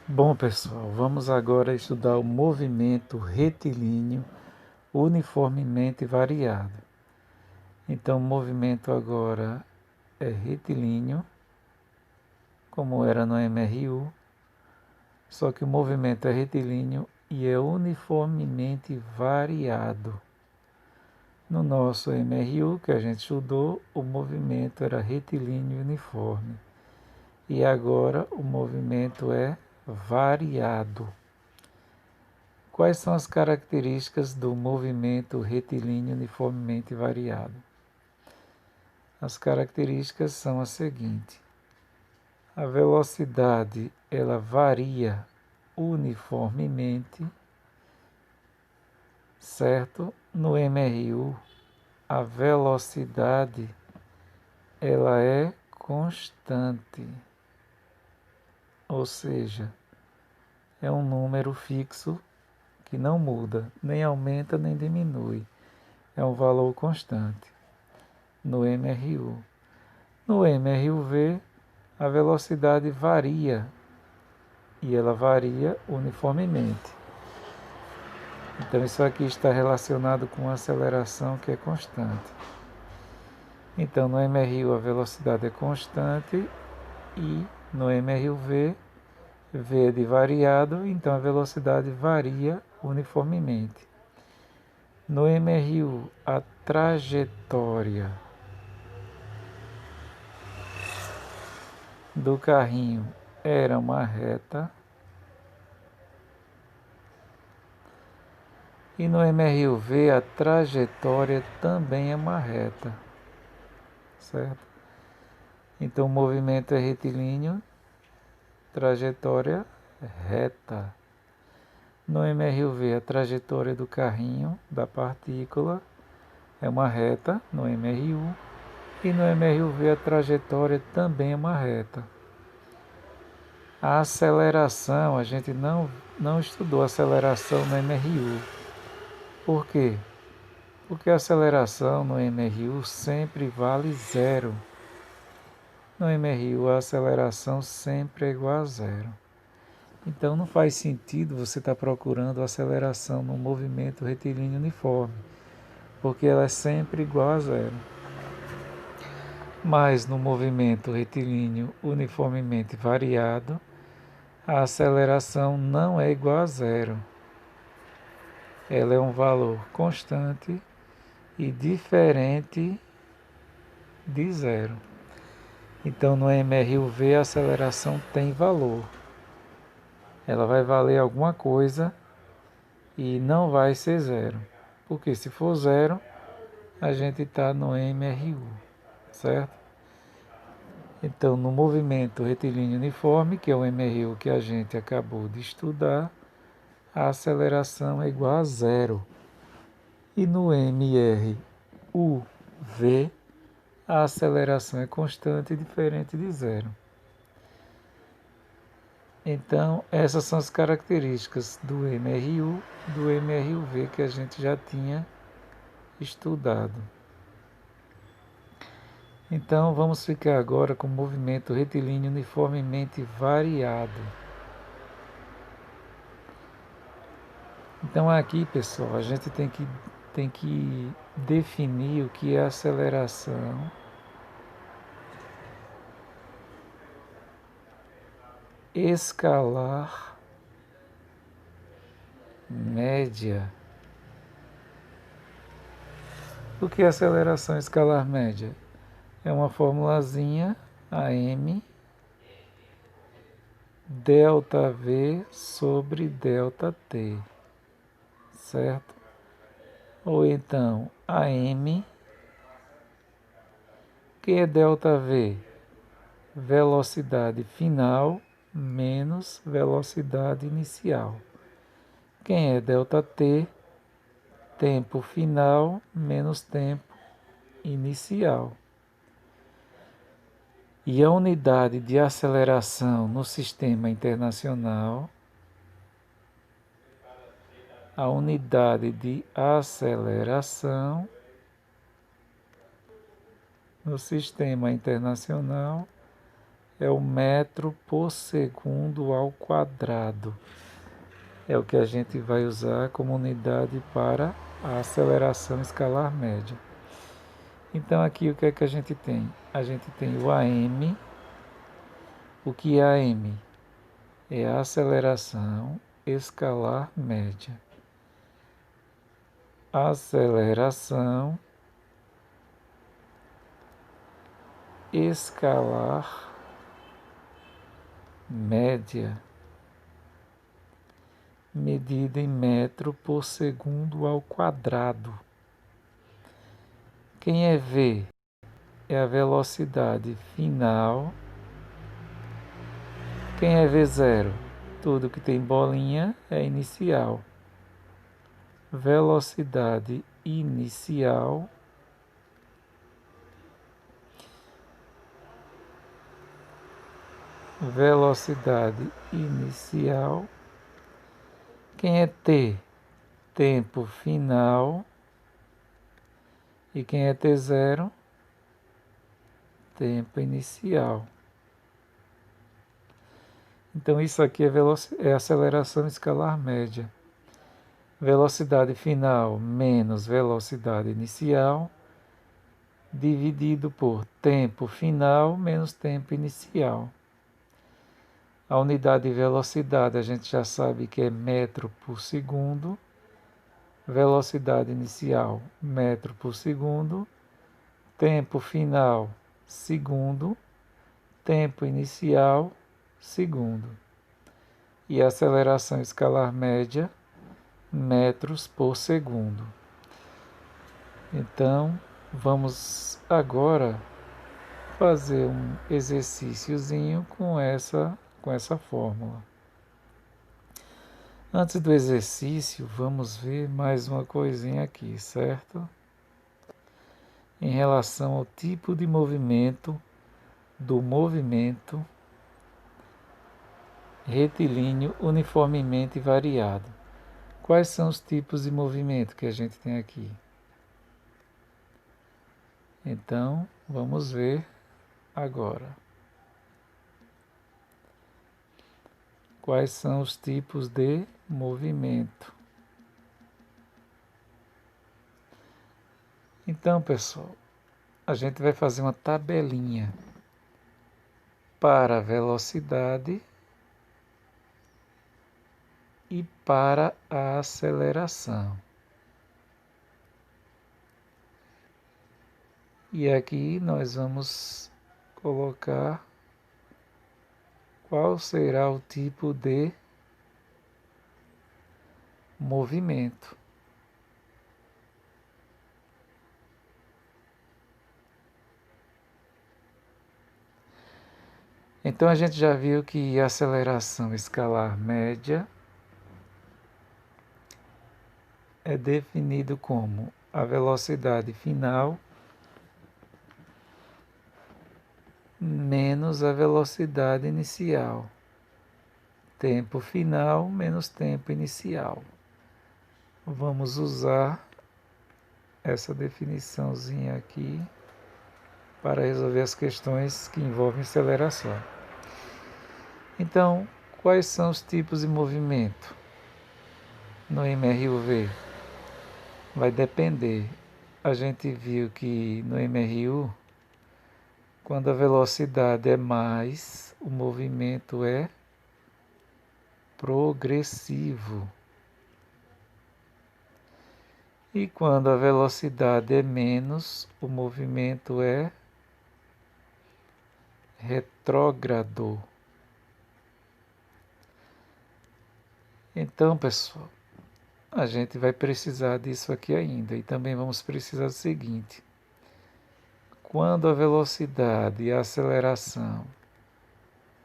Bom, pessoal, vamos agora estudar o movimento retilíneo uniformemente variado. Então, o movimento agora é retilíneo, como era no MRU, só que o movimento é retilíneo e é uniformemente variado. No nosso MRU, que a gente estudou, o movimento era retilíneo e uniforme. E agora o movimento é variado. Quais são as características do movimento retilíneo uniformemente variado? As características são as seguintes: a velocidade ela varia uniformemente, certo? No MRU, a velocidade ela é constante, ou seja, é um número fixo que não muda, nem aumenta nem diminui, é um valor constante no MRU. No MRUV, a velocidade varia e ela varia uniformemente. Então, isso aqui está relacionado com a aceleração que é constante. Então, no MRU a velocidade é constante e no MRUV, V é de variado, então a velocidade varia uniformemente. No MRU, a trajetória do carrinho era uma reta. E no MRUV a trajetória também é uma reta, certo? Então o movimento é retilíneo, trajetória reta. No MRUV a trajetória do carrinho, da partícula, é uma reta no MRU. E no MRUV a trajetória também é uma reta. A aceleração, a gente não estudou aceleração no MRU. Por quê? Porque a aceleração no MRU sempre vale zero. No MRU a aceleração sempre é igual a zero. Então não faz sentido você estar procurando aceleração no movimento retilíneo uniforme, porque ela é sempre igual a zero. Mas no movimento retilíneo uniformemente variado, a aceleração não é igual a zero. Ela é um valor constante e diferente de zero. Então no MRUV a aceleração tem valor. Ela vai valer alguma coisa e não vai ser zero. Porque se for zero, a gente está no MRU, certo? Então no movimento retilíneo uniforme, que é o MRU que a gente acabou de estudar, a aceleração é igual a zero. E no MRUV, a aceleração é constante e diferente de zero. Então, essas são as características do MRU, do MRUV que a gente já tinha estudado. Então, vamos ficar agora com o movimento retilíneo uniformemente variado. Então, aqui, pessoal, a gente tem que definir o que é aceleração escalar média. O que é aceleração escalar média? É uma formulazinha AM delta V sobre delta T, certo? Ou então AM, que é delta V? Velocidade final menos velocidade inicial. Quem é delta T? Tempo final menos tempo inicial. E a unidade de aceleração no sistema internacional, a unidade de aceleração no sistema internacional é o metro por segundo ao quadrado. É o que a gente vai usar como unidade para a aceleração escalar média. Então aqui o que é que a gente tem? A gente tem o AM. O que é AM? É a aceleração escalar média. Aceleração escalar média, medida em metro por segundo ao quadrado. Quem é V? É a velocidade final. Quem é V0? Tudo que tem bolinha é inicial. Velocidade inicial. Velocidade inicial. Quem é T? Tempo final. E quem é T0? Tempo inicial. Então isso aqui é aceleração escalar média. Velocidade final menos velocidade inicial, dividido por tempo final menos tempo inicial. A unidade de velocidade a gente já sabe que é metro por segundo. Velocidade inicial, metro por segundo. Tempo final, segundo. Tempo inicial, segundo. E a aceleração escalar média, metros por segundo. Então, vamos agora fazer um exercíciozinho com essa fórmula. Antes do exercício, vamos ver mais uma coisinha aqui, certo? Em relação ao tipo de movimento do movimento retilíneo uniformemente variado. Quais são os tipos de movimento que a gente tem aqui? Então, vamos ver agora. Quais são os tipos de movimento? Então, pessoal, a gente vai fazer uma tabelinha para a velocidade e para a aceleração. E aqui nós vamos colocar qual será o tipo de movimento. Então a gente já viu que a aceleração escalar média é definido como a velocidade final menos a velocidade inicial. Tempo final menos tempo inicial. Vamos usar essa definiçãozinha aqui para resolver as questões que envolvem aceleração. Então, quais são os tipos de movimento no MRUV? Vai depender. A gente viu que no MRU, quando a velocidade é mais, o movimento é progressivo. E quando a velocidade é menos, o movimento é retrógrado. Então, pessoal, a gente vai precisar disso aqui ainda. E também vamos precisar do seguinte: quando a velocidade e a aceleração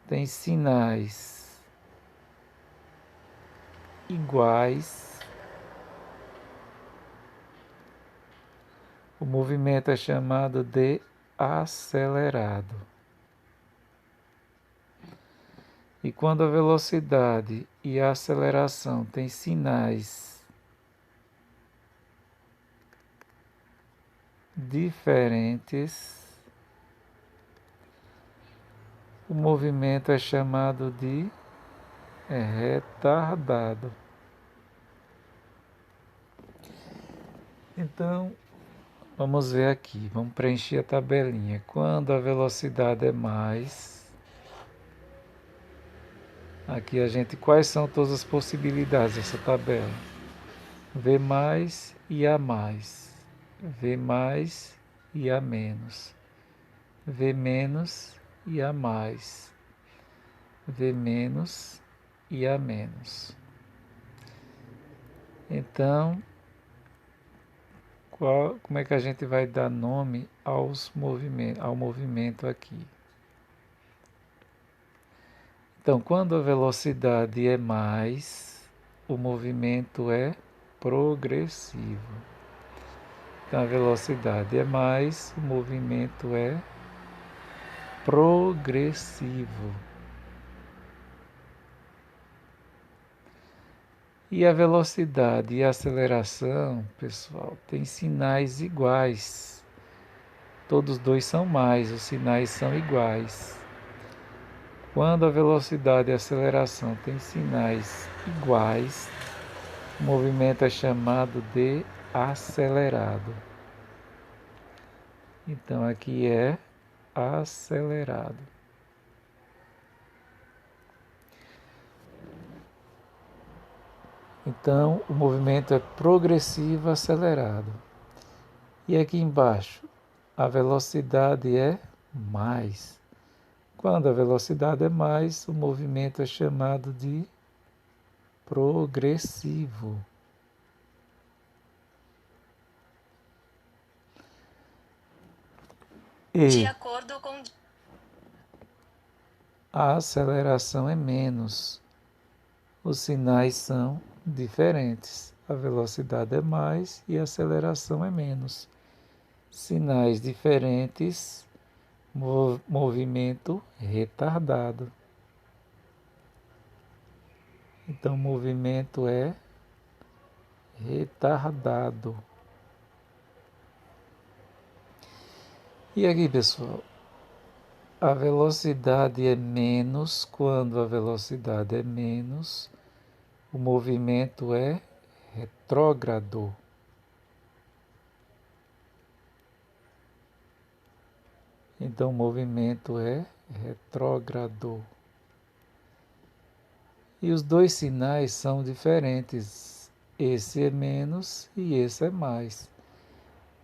têm sinais iguais, o movimento é chamado de acelerado. E quando a velocidade e a aceleração têm sinais diferentes, o movimento é chamado de retardado. Então, vamos ver aqui, vamos preencher a tabelinha. Quando a velocidade é mais, aqui a gente, quais são todas as possibilidades dessa tabela? V mais e A mais, V mais e A menos, V menos e A mais, V menos e A menos. Então, como é que a gente vai dar nome ao movimento aqui? Então, quando a velocidade é mais, o movimento é progressivo. Então, a velocidade é mais, o movimento é progressivo. E a velocidade e a aceleração, pessoal, têm sinais iguais. Todos dois são mais, os sinais são iguais. Quando a velocidade e a aceleração têm sinais iguais, o movimento é chamado de acelerado. Então aqui é acelerado. Então o movimento é progressivo acelerado. E aqui embaixo, a velocidade é mais. Quando a velocidade é mais, o movimento é chamado de progressivo. De acordo com a aceleração é menos. Os sinais são diferentes. A velocidade é mais e a aceleração é menos. Sinais diferentes, movimento retardado. Então, o movimento é retardado. E aqui, pessoal, a velocidade é menos. Quando a velocidade é menos, o movimento é retrógrado. Então, o movimento é retrógrado. E os dois sinais são diferentes. Esse é menos e esse é mais.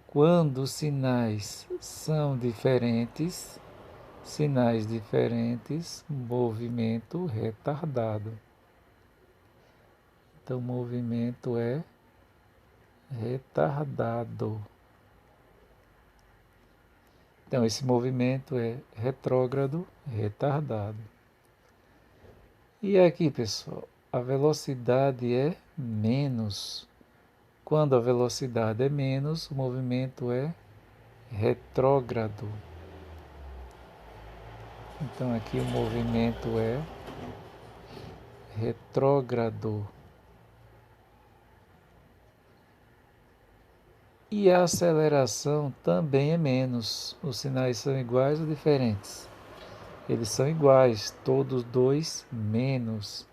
Quando os sinais são diferentes, movimento retardado. Então, o movimento é retardado. Então, esse movimento é retrógrado, retardado. E aqui, pessoal, a velocidade é menos. Quando a velocidade é menos, o movimento é retrógrado. Então, aqui o movimento é retrógrado. E a aceleração também é menos. Os sinais são iguais ou diferentes? Eles são iguais, todos dois menos.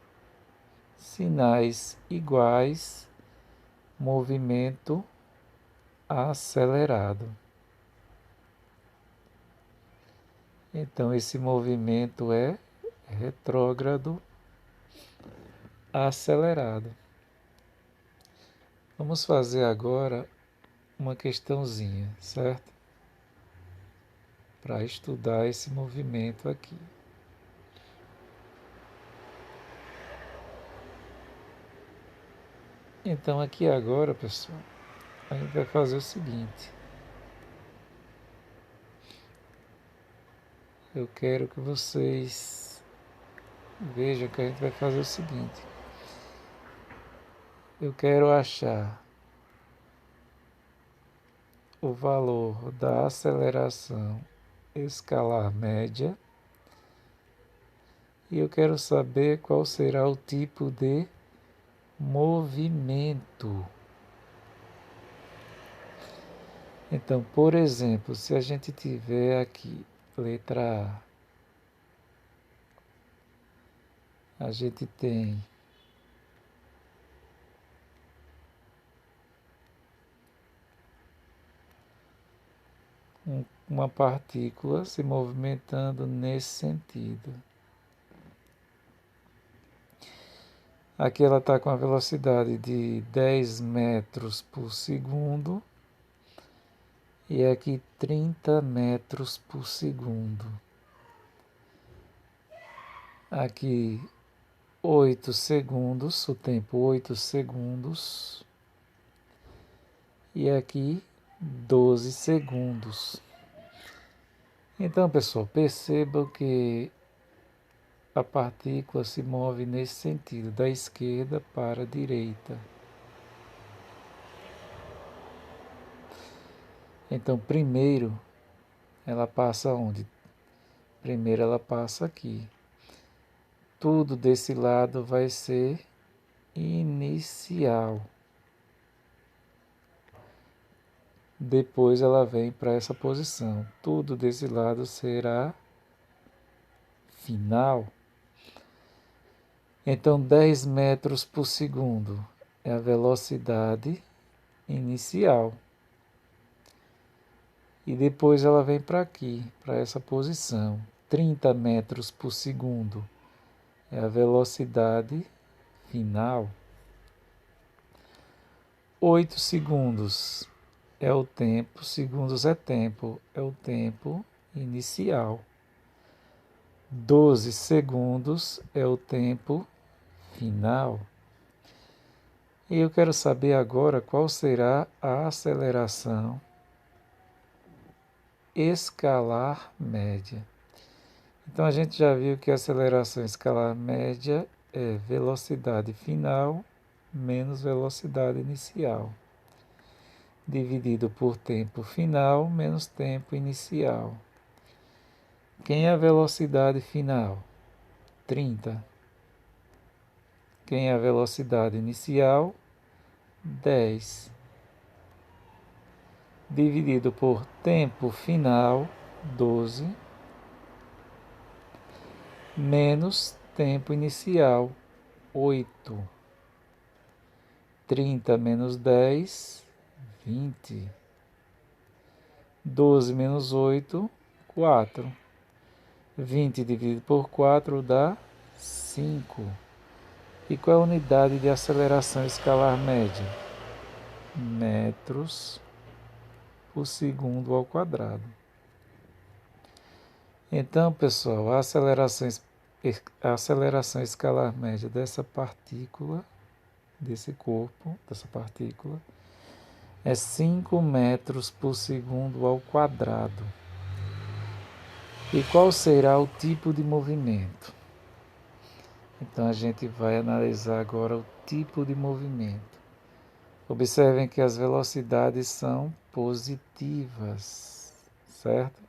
Sinais iguais, movimento acelerado. Então, esse movimento é retrógrado acelerado. Vamos fazer agora uma questãozinha, certo? Para estudar esse movimento aqui. Então, aqui agora, pessoal, a gente vai fazer o seguinte. Eu quero que vocês vejam que a gente vai fazer o seguinte. Eu quero achar o valor da aceleração escalar média e eu quero saber qual será o tipo de movimento. Então, por exemplo, se a gente tiver aqui, letra A, a gente tem uma partícula se movimentando nesse sentido. Aqui ela está com a velocidade de 10 metros por segundo e aqui 30 metros por segundo. Aqui 8 segundos, o tempo 8 segundos e aqui 12 segundos. Então, pessoal, percebam que a partícula se move nesse sentido, da esquerda para a direita. Então, primeiro, ela passa onde? Primeiro, ela passa aqui. Tudo desse lado vai ser inicial. Depois, ela vem para essa posição. Tudo desse lado será final. Então, 10 metros por segundo é a velocidade inicial. E depois ela vem para aqui, para essa posição. 30 metros por segundo é a velocidade final. 8 segundos é o tempo, segundos é o tempo inicial. 12 segundos é o tempo final. E eu quero saber agora qual será a aceleração escalar média. Então a gente já viu que a aceleração escalar média é velocidade final menos velocidade inicial, dividido por tempo final menos tempo inicial. Quem é a velocidade final? 30. Quem é a velocidade inicial? 10. Dividido por tempo final, 12, menos tempo inicial, 8. 30 menos 10, 20. 12 menos 8, 4. 20 dividido por 4 dá 5. E qual é a unidade de aceleração escalar média? Metros por segundo ao quadrado. Então, pessoal, a aceleração escalar média dessa partícula, desse corpo, dessa partícula, é 5 metros por segundo ao quadrado. E qual será o tipo de movimento? Então, a gente vai analisar agora o tipo de movimento. Observem que as velocidades são positivas, certo?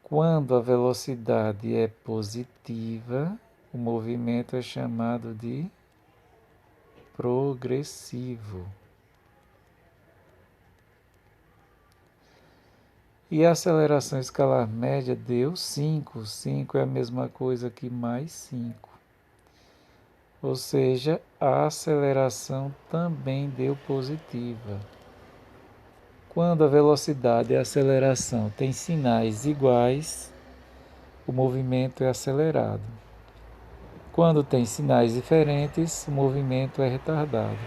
Quando a velocidade é positiva, o movimento é chamado de progressivo. E a aceleração escalar média deu 5. 5 é a mesma coisa que mais 5. Ou seja, a aceleração também deu positiva. Quando a velocidade e a aceleração têm sinais iguais, o movimento é acelerado. Quando tem sinais diferentes, o movimento é retardado.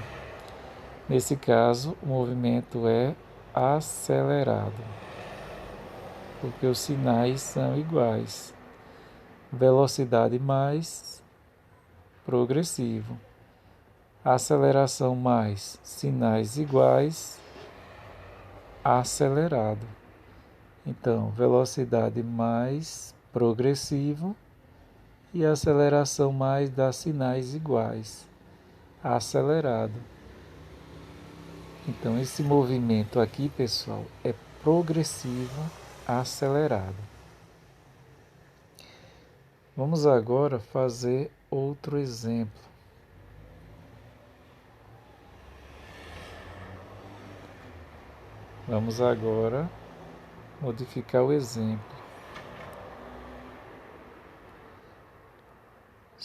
Nesse caso, o movimento é acelerado, porque os sinais são iguais. Velocidade mais progressivo. Aceleração mais sinais iguais, acelerado. Então, velocidade mais progressivo e aceleração mais dá sinais iguais, acelerado. Então, esse movimento aqui, pessoal, é progressivo, acelerado. Vamos agora fazer outro exemplo. Vamos agora modificar o exemplo.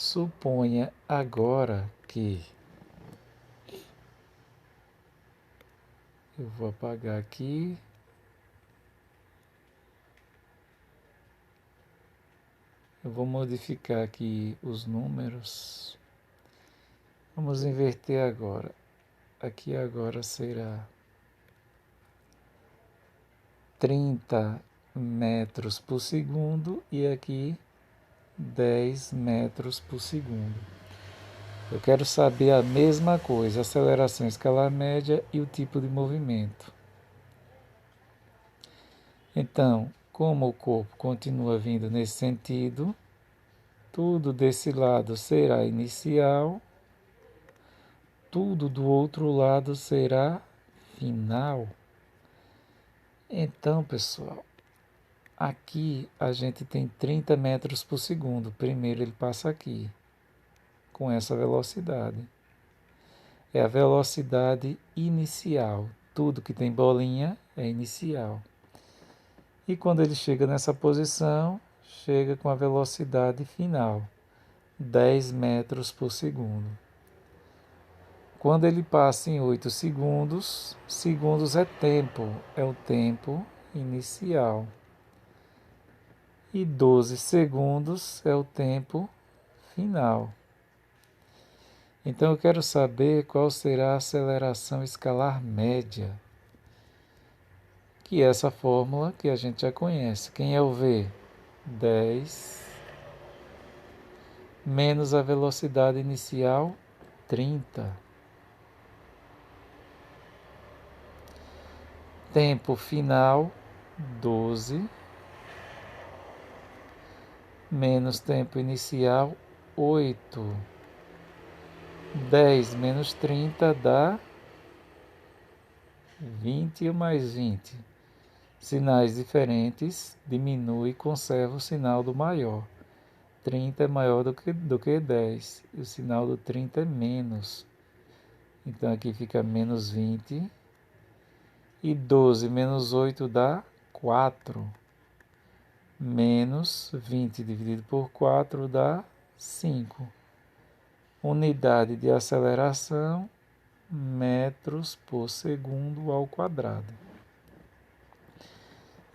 Suponha agora que eu vou apagar aqui. Eu vou modificar aqui os números. Vamos inverter agora. Aqui agora será 30 metros por segundo e aqui 10 metros por segundo. Eu quero saber a mesma coisa, aceleração escalar média e o tipo de movimento. Então, como o corpo continua vindo nesse sentido, tudo desse lado será inicial, tudo do outro lado será final. Então, pessoal, aqui a gente tem 30 metros por segundo. Primeiro ele passa aqui, com essa velocidade. É a velocidade inicial. Tudo que tem bolinha é inicial. E quando ele chega nessa posição, chega com a velocidade final, 10 metros por segundo. Quando ele passa em 8 segundos, segundos é tempo, é o tempo inicial. E 12 segundos é o tempo final. Então eu quero saber qual será a aceleração escalar média, que é essa fórmula que a gente já conhece. Quem é o V? 10 menos a velocidade inicial, 30. Tempo final, 12, menos tempo inicial, 8. 10 menos 30 dá 20 ou mais 20. Sinais diferentes, diminui e conserva o sinal do maior. 30 é maior do que 10, e o sinal do 30 é menos. Então aqui fica menos 20. E 12 menos 8 dá 4. Menos 20 dividido por 4 dá 5. Unidade de aceleração, metros por segundo ao quadrado.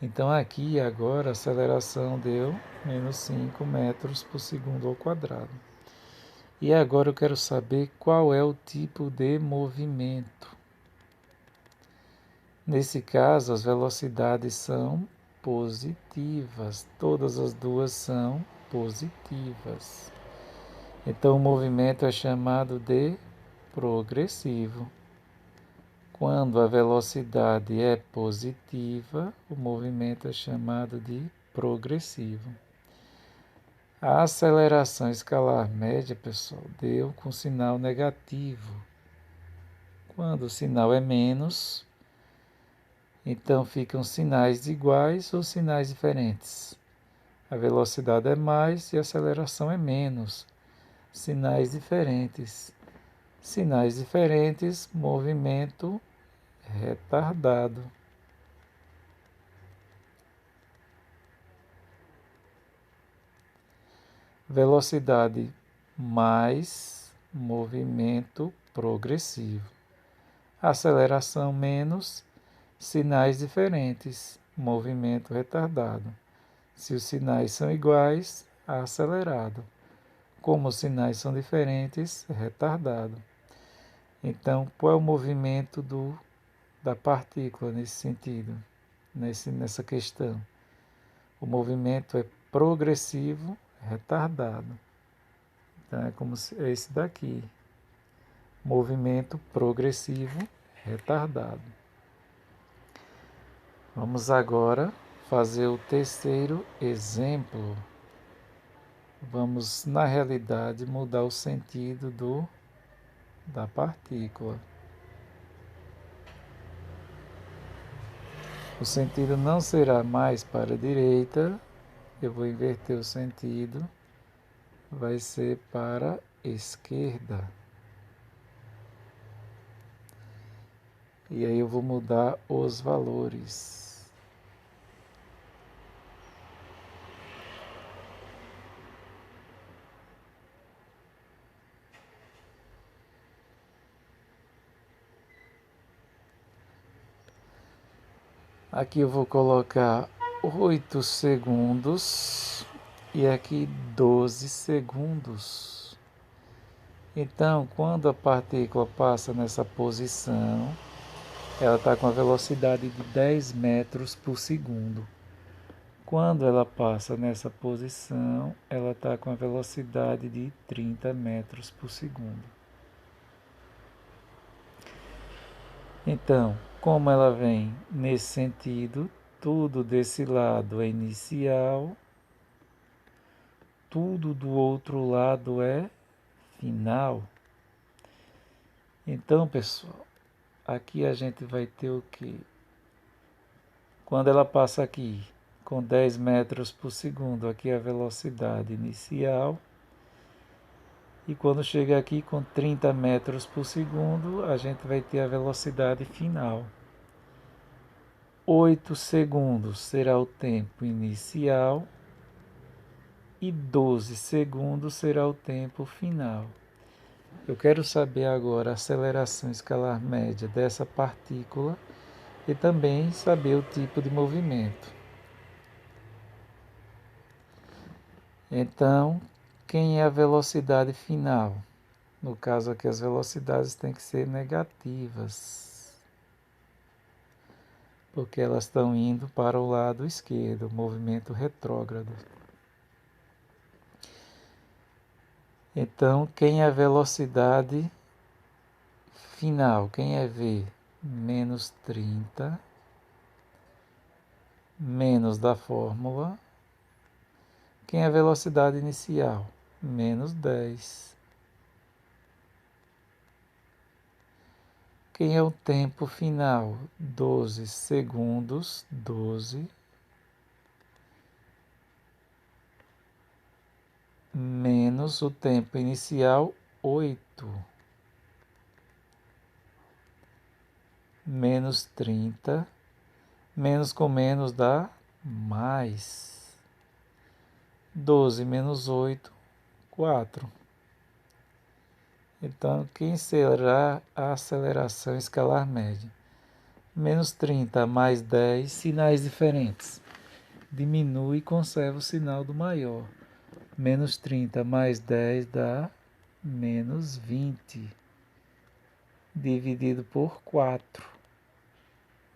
Então aqui agora a aceleração deu menos 5 metros por segundo ao quadrado. E agora eu quero saber qual é o tipo de movimento. Nesse caso, as velocidades são positivas. Todas as duas são positivas. Então, o movimento é chamado de progressivo. Quando a velocidade é positiva, o movimento é chamado de progressivo. A aceleração escalar média, pessoal, deu com sinal negativo. Quando o sinal é menos, então ficam sinais iguais ou sinais diferentes. A velocidade é mais e a aceleração é menos. Sinais diferentes. Sinais diferentes, movimento retardado. Velocidade mais, movimento progressivo. Aceleração menos, sinais diferentes, movimento retardado. Se os sinais são iguais, acelerado. Como os sinais são diferentes, retardado. Então, qual é o movimento da partícula nesse sentido, nessa questão? O movimento é progressivo, retardado. Então, é como é esse daqui. Movimento progressivo, retardado. Vamos agora fazer o terceiro exemplo. Vamos, na realidade, mudar o sentido da partícula. O sentido não será mais para a direita, eu vou inverter o sentido, vai ser para a esquerda. E aí eu vou mudar os valores. Aqui eu vou colocar 8 segundos e aqui 12 segundos. Então, quando a partícula passa nessa posição, ela está com a velocidade de 10 metros por segundo. Quando ela passa nessa posição, ela está com a velocidade de 30 metros por segundo. Então, como ela vem nesse sentido, tudo desse lado é inicial, tudo do outro lado é final. Então, pessoal, aqui a gente vai ter o quê? Quando ela passa aqui com 10 metros por segundo, aqui é a velocidade inicial. E quando chega aqui com 30 metros por segundo, a gente vai ter a velocidade final. 8 segundos será o tempo inicial e 12 segundos será o tempo final. Eu quero saber agora a aceleração escalar média dessa partícula e também saber o tipo de movimento. Então, quem é a velocidade final? No caso aqui, as velocidades têm que ser negativas, porque elas estão indo para o lado esquerdo, movimento retrógrado. Então, quem é a velocidade final? Quem é V? Menos 30, menos da fórmula. Quem é a velocidade inicial? Menos 10. Quem é o tempo final? 12 segundos, 12. Menos o tempo inicial, 8. Menos 30. Menos com menos dá mais. 12 menos 8, 4. Então, quem será a aceleração escalar média? Menos 30 mais 10, sinais diferentes. Diminui e conserva o sinal do maior. Menos 30 mais 10 dá menos 20. Dividido por 4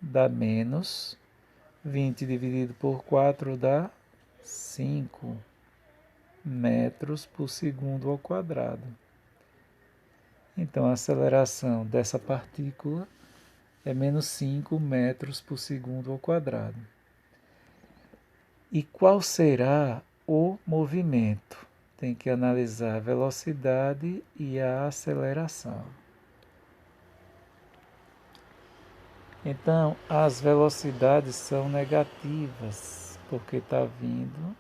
dá menos. 20 dividido por 4 dá 5 metros por segundo ao quadrado. Então, a aceleração dessa partícula é menos 5 metros por segundo ao quadrado. E qual será o movimento? Tem que analisar a velocidade e a aceleração. Então, as velocidades são negativas, porque está vindo,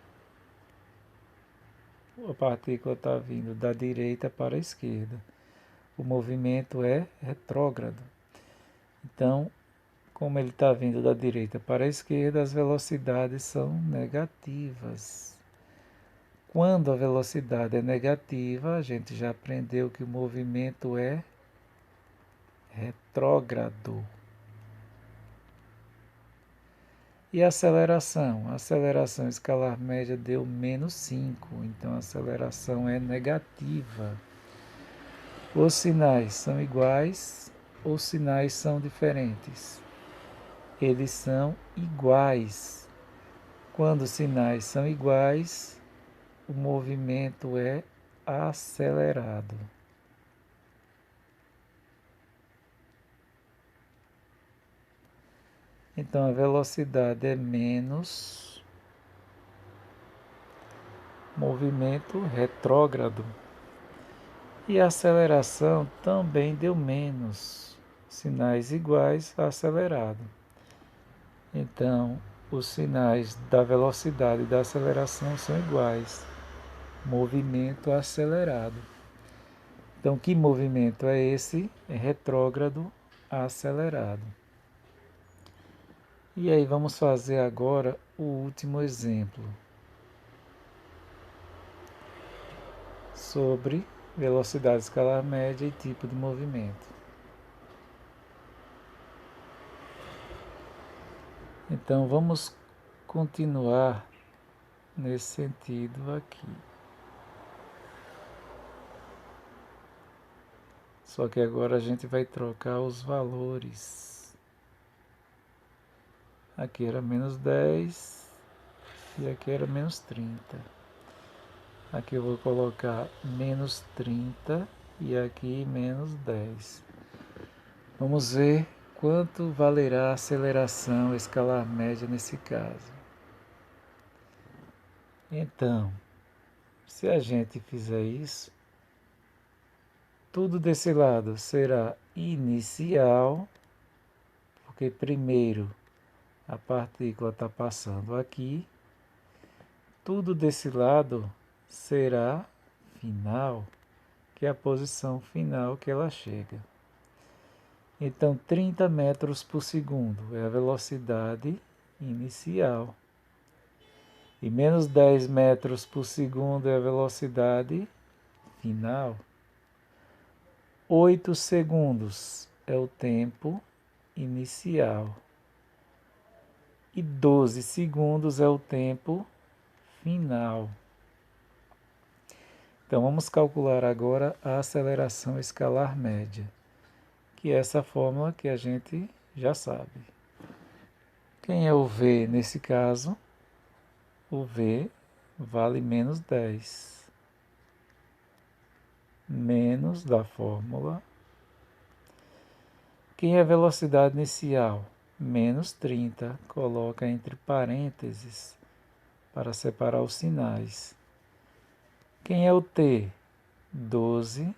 a partícula está vindo da direita para a esquerda. O movimento é retrógrado. Então, como ele está vindo da direita para a esquerda, as velocidades são negativas. Quando a velocidade é negativa, a gente já aprendeu que o movimento é retrógrado. E a aceleração? A aceleração escalar média deu menos 5, então a aceleração é negativa. Os sinais são iguais, os sinais são diferentes. Eles são iguais. Quando os sinais são iguais, o movimento é acelerado. Então a velocidade é menos movimento retrógrado. E a aceleração também deu menos. Sinais iguais, acelerado. Então, os sinais da velocidade e da aceleração são iguais. Movimento acelerado. Então, que movimento é esse? É retrógrado acelerado. E aí vamos fazer agora o último exemplo sobre velocidade escalar média e tipo de movimento. Então vamos continuar nesse sentido aqui. Só que agora a gente vai trocar os valores. Aqui era menos 10 e aqui era menos 30. Aqui eu vou colocar menos 30 e aqui menos 10. Vamos ver quanto valerá a aceleração escalar média nesse caso. Então, se a gente fizer isso, tudo desse lado será inicial, porque primeiro a partícula está passando aqui. Tudo desse lado será final, que é a posição final que ela chega. Então, 30 metros por segundo é a velocidade inicial. E menos 10 metros por segundo é a velocidade final. 8 segundos é o tempo inicial. E 12 segundos é o tempo final. Então vamos calcular agora a aceleração escalar média, que é essa fórmula que a gente já sabe. Quem é o V nesse caso? O V vale menos 10. Menos da fórmula. Quem é a velocidade inicial? Menos 30. Coloca entre parênteses para separar os sinais. Quem é o T? 12.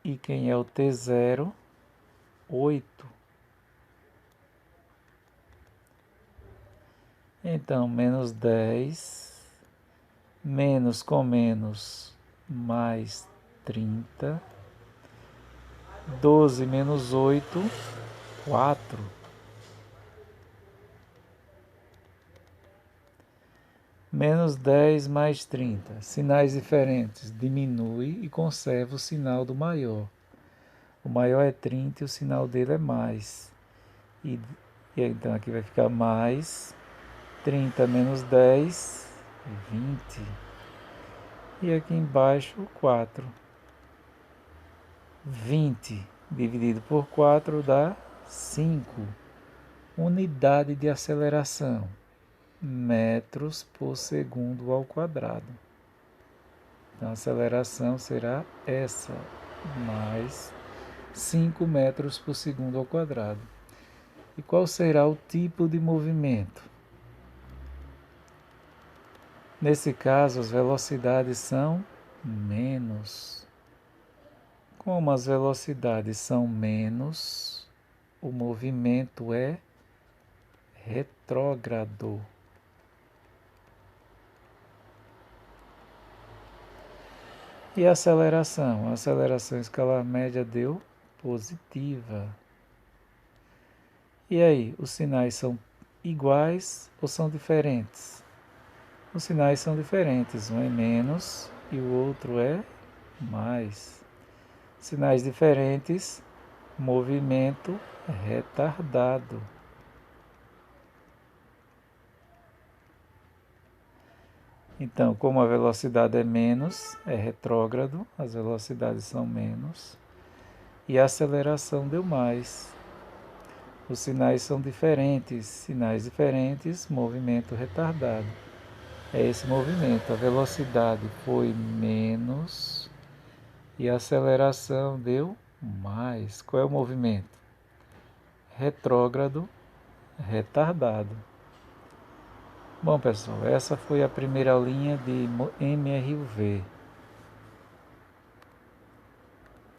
E quem é o T0? 8. Então, menos 10, menos com menos, mais 30. 12 menos 8, 4. Menos 10 mais 30. Sinais diferentes. Diminui e conserva o sinal do maior. O maior é 30 e o sinal dele é mais. E então aqui vai ficar mais 30 menos 10, 20. E aqui embaixo 4. 20 dividido por 4 dá 5. Unidade de aceleração. Metros por segundo ao quadrado. Então a aceleração será essa, mais 5 metros por segundo ao quadrado. E qual será o tipo de movimento? Nesse caso, as velocidades são menos. Como as velocidades são menos, o movimento é retrógrado. E a aceleração? A aceleração escalar média deu positiva. E aí, os sinais são iguais ou são diferentes? Os sinais são diferentes, um é menos e o outro é mais. Sinais diferentes, movimento retardado. Então, como a velocidade é menos, é retrógrado, as velocidades são menos, e a aceleração deu mais. Os sinais são diferentes, movimento retardado. É esse movimento, a velocidade foi menos e a aceleração deu mais. Qual é o movimento? Retrógrado, retardado. Bom, pessoal, essa foi a primeira aulinha de MRUV.